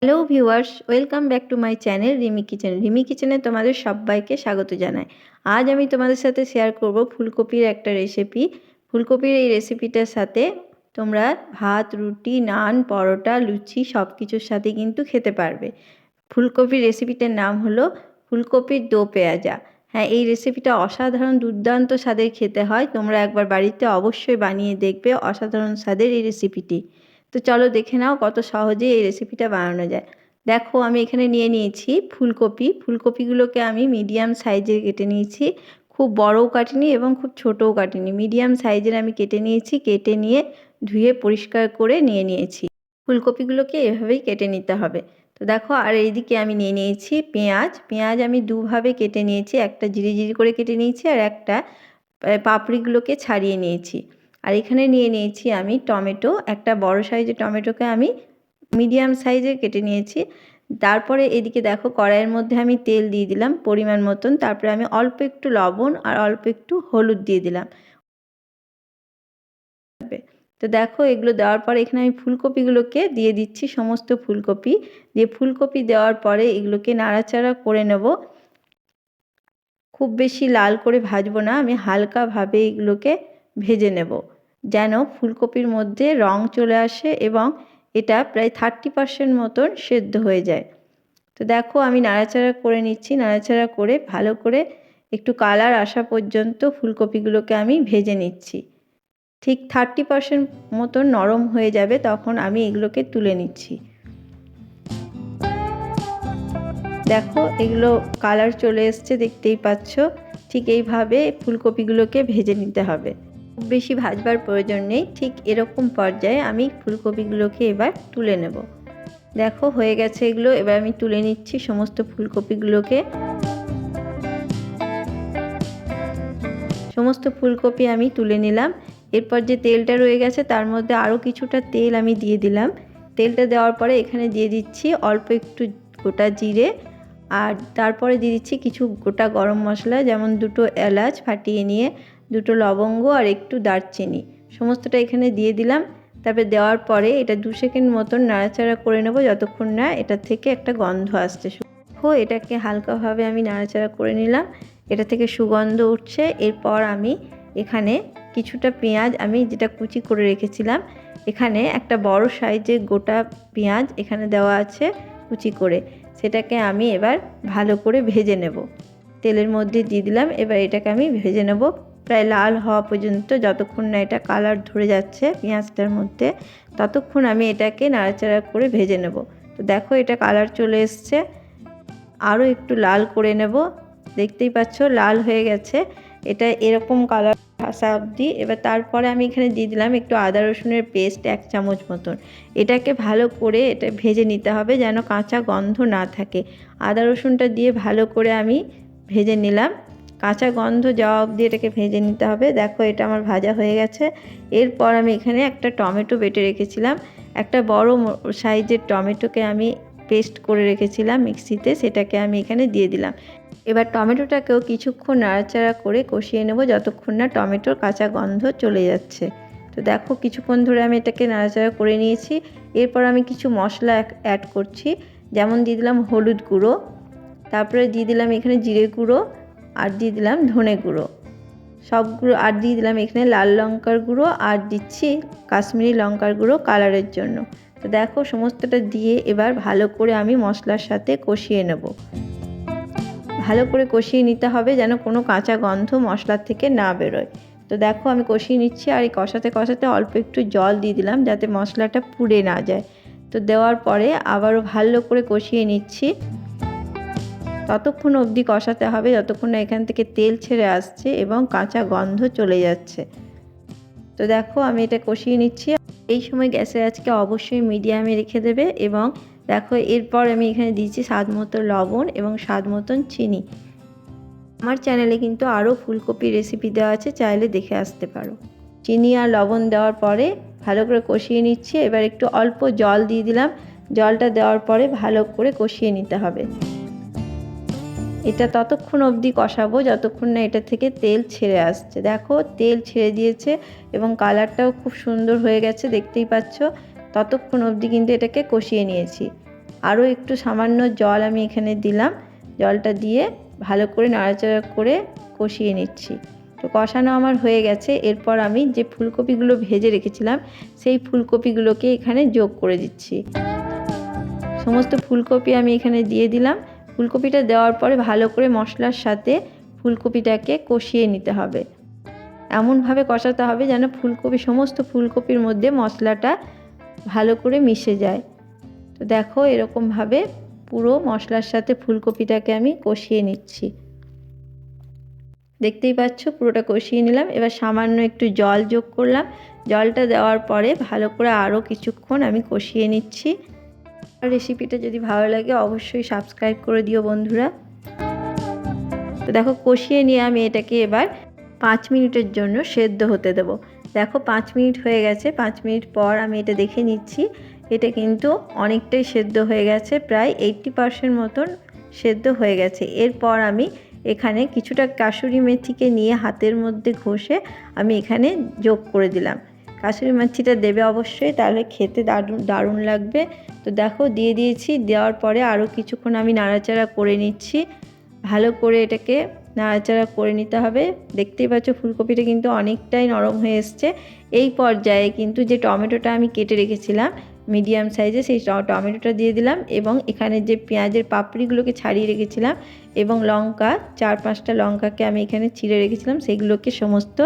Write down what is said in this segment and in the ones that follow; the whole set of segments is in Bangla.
Hello viewers, welcome back to my channel Rimi kitchen. Rimi কিচেনে তোমাদের সবাইকে স্বাগত জানাই। আজ আমি তোমাদের সাথে শেয়ার করব ফুলকপির একটা রেসিপি। ফুলকপির এই রেসিপিটার সাথে তোমরা ভাত, রুটি, নান, পরোটা, লুচি সব কিছুর সাথে কিন্তু খেতে পারবে। ফুলকপির রেসিপিটার নাম হলো ফুলকপির দো পেঁয়াজা। হ্যাঁ, এই রেসিপিটা অসাধারণ দুর্দান্ত স্বাদের খেতে হয়। তোমরা একবার বাড়িতে অবশ্যই বানিয়ে দেখবে, অসাধারণ স্বাদের এই রেসিপিটি। তো চলো দেখে নাও কত সহজে এই রেসিপিটা বানানো যায়। দেখো আমি এখানে নিয়ে নিয়েছি ফুলকপিগুলোকে আমি মিডিয়াম সাইজের কেটে নিয়েছি। খুব বড়ও কাটিনি এবং খুব ছোটও কাটিনি, মিডিয়াম সাইজের আমি কেটে নিয়েছি। কেটে নিয়ে ধুয়ে পরিষ্কার করে নিয়েছি। ফুলকপিগুলোকে এভাবেই কেটে নিতে হবে। তো দেখো, আর এইদিকে আমি নিয়ে নিয়েছি পেঁয়াজ আমি দুভাবে কেটে নিয়েছি, একটা জিরি করে কেটে নিয়েছি আর একটা পাপড়িগুলোকে ছাড়িয়ে নিয়েছি। আর এখানে নিয়ে নিয়েছি আমি টমেটো, একটা বড় সাইজের টমেটোকে আমি মিডিয়াম সাইজের কেটে নিয়েছি। তারপরে এদিকে দেখো কড়াইয়ের মধ্যে আমি তেল দিয়ে দিলাম পরিমাণ মতন। তারপরে আমি অল্প একটু লবণ আর অল্প একটু হলুদ দিয়ে দিলাম। তো দেখো এগুলো দেওয়ার পরে এখানে আমি ফুলকপিগুলোকে দিয়ে দিচ্ছি, সমস্ত ফুলকপি দেওয়ার পরে এগুলোকে নাড়াচাড়া করে নেব। খুব বেশি লাল করে ভাজবো না, আমি হালকাভাবে এগুলোকে ভেজে নেব যেন ফুলকপির মধ্যে রং চলে আসে এবং এটা প্রায় 30% মতন সেদ্ধ হয়ে যায়। তো দেখো আমি নাড়াচাড়া করে নিচ্ছি, নাড়াচাড়া করে ভালো করে একটু কালার আসা পর্যন্ত ফুলকপিগুলোকে আমি ভেজে নিচ্ছি। ঠিক 30% মতন নরম হয়ে যাবে তখন আমি এগুলোকে তুলে নিচ্ছি। দেখো এগুলো কালার চলে এসছে, দেখতেই পাচ্ছ। ঠিক এইভাবে ফুলকপিগুলোকে ভেজে নিতে হবে, খুব বেশি ভাজবার প্রয়োজন নেই। ঠিক এরকম পর্যায়ে আমি ফুলকপিগুলোকে এবার তুলে নেব। দেখো হয়ে গেছে এগুলো, এবার আমি তুলে নিচ্ছি সমস্ত ফুলকপিগুলোকে। সমস্ত ফুলকপি আমি তুলে নিলাম। এরপর যে তেলটা রয়ে গেছে তার মধ্যে আরও কিছুটা তেল আমি দিয়ে দিলাম। তেলটা দেওয়ার পরে এখানে দিয়ে দিচ্ছি অল্প একটু গোটা জিরে, আর তারপরে দিয়ে দিচ্ছি কিছু গোটা গরম মশলা, যেমন দুটো এলাচ ফাটিয়ে নিয়ে, দুটো লবঙ্গ আর একটু দারচিনি, সমস্তটা এখানে দিয়ে দিলাম। তারপরে দেওয়ার পরে এটা 2 সেকেন্ড মতন নাড়াচাড়া করে নেব যতক্ষণ না এটা থেকে একটা গন্ধ আসছে। এটাকে হালকাভাবে আমি নাড়াচাড়া করে নিলাম, এটা থেকে সুগন্ধ উঠছে। এরপর আমি এখানে কিছুটা পেঁয়াজ আমি যেটা কুচি করে রেখেছিলাম, এখানে একটা বড় সাইজের গোটা পেঁয়াজ এখানে দেওয়া আছে কুচি করে, সেটাকে আমি এবার ভালো করে ভেজে নেব। তেলের মধ্যে দিয়ে দিলাম, এবার এটাকে আমি ভেজে নেব প্রায় লাল হওয়া পর্যন্ত। যতক্ষণ না এটা কালার ধরে যাচ্ছে পেঁয়াজটার মধ্যে ততক্ষণ আমি এটাকে নাড়াচাড়া করে ভেজে নেব। তো দেখো এটা কালার চলে এসছে, আরও একটু লাল করে নেব। দেখতেই পাচ্ছ লাল হয়ে গেছে এটা, এরকম কালার আসা অবধি। এবার তারপরে আমি এখানে দিয়ে দিলাম একটু আদা রসুনের পেস্ট 1 চামচ মতন। এটাকে ভালো করে এটা ভেজে নিতে হবে যেন কাঁচা গন্ধ না থাকে। আদা রসুনটা দিয়ে ভালো করে আমি ভেজে নিলাম, কাঁচা গন্ধ যাওয়া অবধি এটাকে ভেজে নিতে হবে। দেখো এটা আমার ভাজা হয়ে গেছে। এরপর আমি এখানে একটা টমেটো বেটে রেখেছিলাম, একটা বড় সাইজের টমেটোকে আমি পেস্ট করে রেখেছিলাম মিক্সিতে, সেটাকে আমি এখানে দিয়ে দিলাম। এবার টমেটোটাকেও কিছুক্ষণ নাড়াচাড়া করে কষিয়ে নেব যতক্ষণ না টমেটোর কাঁচা গন্ধ চলে যাচ্ছে। তো দেখো কিছুক্ষণ ধরে আমি এটাকে নাড়াচাড়া করে নিয়েছি। এরপর আমি কিছু মশলা অ্যাড করছি, যেমন দিয়ে দিলাম হলুদ গুঁড়ো, তারপরে দিয়ে দিলাম এখানে জিরে গুঁড়ো, আর দিয়ে দিলাম ধনে গুঁড়ো সবগুলো, আর দিয়ে দিলাম এখানে লাল লঙ্কার গুঁড়ো, আর দিচ্ছি কাশ্মীরি লঙ্কার গুঁড়ো কালারের জন্য। তো দেখো সমস্তটা দিয়ে এবার ভালো করে আমি মশলার সাথে কষিয়ে নেব। ভালো করে কষিয়ে নিতে হবে যেন কোনো কাঁচা গন্ধ মশলার থেকে না বেরোয়। তো দেখো আমি কষিয়ে নিচ্ছি, আর এই কষাতে কষাতে অল্প একটু জল দিয়ে দিলাম যাতে মশলাটা পুড়ে না যায়। তো দেওয়ার পরে আবারও ভালো করে কষিয়ে নিচ্ছি, ততক্ষণ অবধি কষাতে হবে যতক্ষণ না এখান থেকে তেল ছেড়ে আসছে এবং কাঁচা গন্ধ চলে যাচ্ছে। তো দেখো আমি এটা কষিয়ে নিচ্ছি। এই সময় গ্যাসের আঁচকে অবশ্যই মিডিয়ামে রেখে দেবে। এবং দেখো এরপর আমি এখানে দিয়েছি স্বাদ মতো লবণ এবং স্বাদ মতন চিনি। আমার চ্যানেলে কিন্তু আরও ফুলকপি রেসিপি দেওয়া আছে, চাইলে দেখে আসতে পারো। চিনি আর লবণ দেওয়ার পরে ভালো করে কষিয়ে নিচ্ছি। এবার একটু অল্প জল দিয়ে দিলাম, জলটা দেওয়ার পরে ভালো করে কষিয়ে নিতে হবে। এটা ততক্ষণ অবধি কষাবো যতক্ষণ না এটা থেকে তেল ছেড়ে আসছে। দেখো তেল ছেড়ে দিয়েছে এবং কালারটাও খুব সুন্দর হয়ে গেছে, দেখতেই পাচ্ছ। ততক্ষণ অবধি কিন্তু এটাকে কষিয়ে নিয়েছি। আরও একটু সামান্য জল আমি এখানে দিলাম। জলটা দিয়ে ভালো করে নাড়াচাড়া করে কষিয়ে নিচ্ছি। তো কষানো আমার হয়ে গেছে। এরপর আমি যে ফুলকপিগুলো ভেজে রেখেছিলাম সেই ফুলকপিগুলোকে এখানে যোগ করে দিচ্ছি। সমস্ত ফুলকপি আমি এখানে দিয়ে দিলাম। ফুলকপিটা দেওয়ার পরে ভালো করে মশলার সাথে ফুলকপিটাকে কষিয়ে নিতে হবে। এমনভাবে কষাতে হবে যেন সমস্ত ফুলকপির মধ্যে মশলাটা ভালো করে মিশে যায়। তো দেখো এরকমভাবে পুরো মশলার সাথে ফুলকপিটাকে আমি কষিয়ে নিচ্ছি। দেখতেই পাচ্ছ পুরোটা কষিয়ে নিলাম। এবার সামান্য একটু জল যোগ করলাম। জলটা দেওয়ার পরে ভালো করে আরও কিছুক্ষণ আমি কষিয়ে নিচ্ছি। আর রেসিপিটা যদি ভালো লাগে অবশ্যই সাবস্ক্রাইব করে দিও বন্ধুরা। তো দেখো কষিয়ে নিয়ে আমি এটাকে এবার 5 মিনিটের জন্য সেদ্ধ হতে দেব। দেখো 5 মিনিট হয়ে গেছে। 5 মিনিট পর আমি এটা দেখে নিচ্ছি। এটা কিন্তু অনেকটাই সেদ্ধ হয়ে গেছে, প্রায় 80% মতন সেদ্ধ হয়ে গেছে। এরপর আমি এখানে কিছুটা কাসুরি মেথিকে নিয়ে হাতের মধ্যে ঘষে আমি এখানে যোগ করে দিলাম। কাসুরি মেথিটা দেবে অবশ্যই, তাহলে খেতে দারুণ লাগবে। তো দেখো দিয়ে দিয়েছি। দেওয়ার পরে আরও কিছুক্ষণ আমি নাড়াচাড়া করে নিচ্ছি। ভালো করে এটাকে নাড়াচাড়া করে নিতে হবে। দেখতেই পাচ্ছ ফুলকপিটা কিন্তু অনেকটাই নরম হয়ে এসছে। এই পর্যায়ে কিন্তু যে টমেটোটা আমি কেটে রেখেছিলাম মিডিয়াম সাইজে, সেই টমেটোটা দিয়ে দিলাম এবং এখানে যে পেঁয়াজের পাপড়িগুলোকে ছাড়িয়ে রেখেছিলাম এবং লঙ্কা 4-5টা লঙ্কাকে আমি এখানে ছিঁড়ে রেখেছিলাম সেইগুলোকে সমস্ত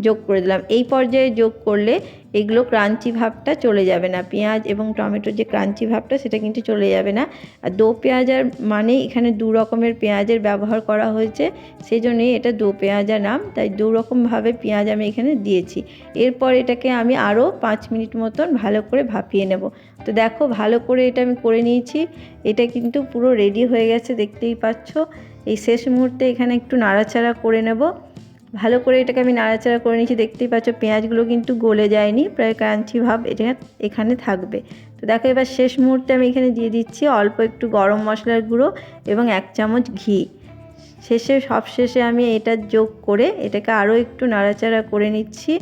যোগ করে দিলাম। এই পর্যায়ে যোগ করলে এগুলো ক্রাঞ্চি ভাবটা চলে যাবে না। পেঁয়াজ এবং টমেটোর যে ক্রাঞ্চি ভাবটা সেটা কিন্তু চলে যাবে না। আর দো পেঁয়াজার মানে এখানে 2 রকমের পেঁয়াজের ব্যবহার করা হয়েছে, সেই জন্যই এটা দো পেঁয়াজা নাম। তাই 2 রকমভাবে পেঁয়াজ আমি এখানে দিয়েছি। এরপর এটাকে আমি আরও 5 মিনিট মতন ভালো করে ভাপিয়ে নেব। তো দেখো ভালো করে এটা আমি করে নিয়েছি। এটা কিন্তু পুরো রেডি হয়ে গেছে, দেখতেই পাচ্ছ। এই শেষ মুহূর্তে এখানে একটু নাড়াচাড়া করে নেব। ভালো করে এটাকে আমি নাড়াচাড়া করে নিয়েছি। দেখতেই পাচ্ছ পেঁয়াজগুলো কিন্তু গলে যায়নি, প্রায় ক্রাঞ্চি ভাব এটা এখানে থাকবে। তো দেখো এবার শেষ মুহূর্তে আমি এখানে দিয়ে দিচ্ছি অল্প একটু গরম মশলার গুঁড়ো এবং 1 চামচ ঘি। সবশেষে আমি এটা যোগ করে এটাকে আরও একটু নাড়াচাড়া করে নিচ্ছি।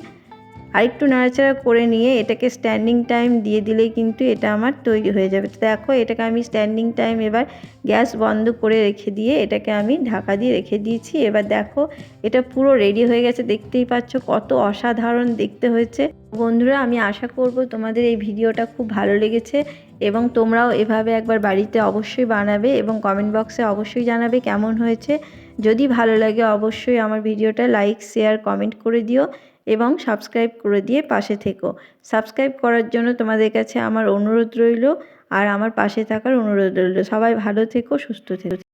আরেকটু নাড়াচাড়া করে নিয়ে এটাকে স্ট্যান্ডিং টাইম দিয়ে দিলেই কিন্তু এটা আমার তৈরি হয়ে যাবে। তো দেখো এটাকে আমি স্ট্যান্ডিং টাইম এবার গ্যাস বন্ধ করে রেখে দিয়ে এটাকে আমি ঢাকা দিয়ে রেখে দিয়েছি। এবার দেখো এটা পুরো রেডি হয়ে গেছে। দেখতেই পাচ্ছ কত অসাধারণ দেখতে হয়েছে। বন্ধুরা আমি আশা করব তোমাদের এই ভিডিওটা খুব ভালো লেগেছে এবং তোমরাও এভাবে একবার বাড়িতে অবশ্যই বানাবে এবং কমেন্ট বক্সে অবশ্যই জানাবে কেমন হয়েছে। যদি ভালো লাগে অবশ্যই আমার ভিডিওটা লাইক, শেয়ার, কমেন্ট করে দিও এবং সাবস্ক্রাইব করে দিয়ে পাশে থেকো। সাবস্ক্রাইব করার জন্য তোমাদের কাছে আমার অনুরোধ রইল আর আমার পাশে থাকার অনুরোধ রইল। সবাই ভালো থেকো, সুস্থ থেকো।